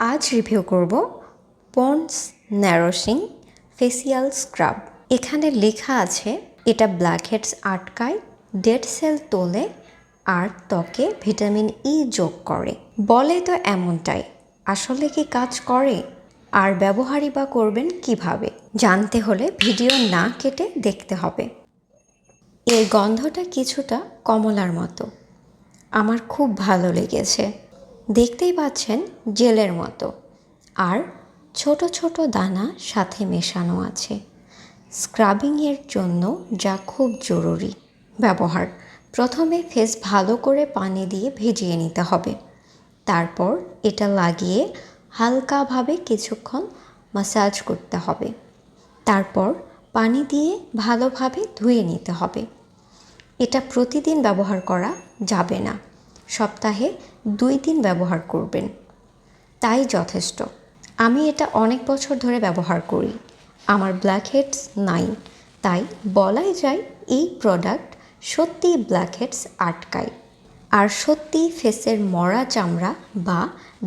আজ রিভিউ করব ponds ন্যারোসিং facial scrub. এখানে লেখা আছে এটা ব্ল্যাকহেডস আটকায়, ডেড সেল তোলে আর ত্বকে ভিটামিন ই যোগ করে। বলে তো এমনটাই, আসলে কি কাজ করে আর ব্যবহারই বা করবেন কিভাবে? জানতে হলে ভিডিও না কেটে দেখতে হবে। এর গন্ধটা কিছুটা কমলার মতো, আমার খুব ভালো লেগেছে। দেখতেই পাচ্ছেন জেলের মতো, আর ছোট ছোট দানা সাথে মেশানো আছে স্ক্রাবিংয়ের জন্য, যা খুব জরুরি। ব্যবহার: প্রথমে ফেস ভালো করে পানি দিয়ে ভিজিয়ে নিতে হবে, তারপর এটা লাগিয়ে হালকাভাবে কিছুক্ষণ ম্যাসাজ করতে হবে, তারপর পানি দিয়ে ভালোভাবে ধুয়ে নিতে হবে। এটা প্রতিদিন ব্যবহার করা যাবে না, সপ্তাহে 2 দিন ব্যবহার করবেন, তাই যথেষ্ট। আমি এটা অনেক বছর ধরে ব্যবহার করি, আমার ব্ল্যাকহেডস নাই, তাই বলাই যায় এই প্রোডাক্ট সত্যিই ব্ল্যাকহেডস আটকায় আর সত্যিই ফেসের মরা চামড়া বা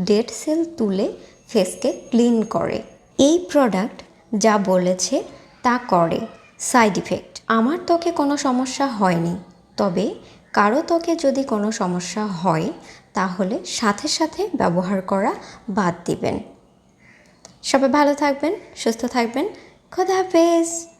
ডেড সেল তুলে ফেসকে ক্লিন করে। এই প্রোডাক্ট যা বলেছে তা করে। সাইড ইফেক্ট: আমার ত্বকে কোনো সমস্যা হয়নি, তবে কারো ত্বকে যদি কোনো সমস্যা হয় তাহলে সাথে সাথে ব্যবহার করা বাদ দিবেন। সবাই ভালো থাকবেন, সুস্থ থাকবেন। খোদা হাফেজ।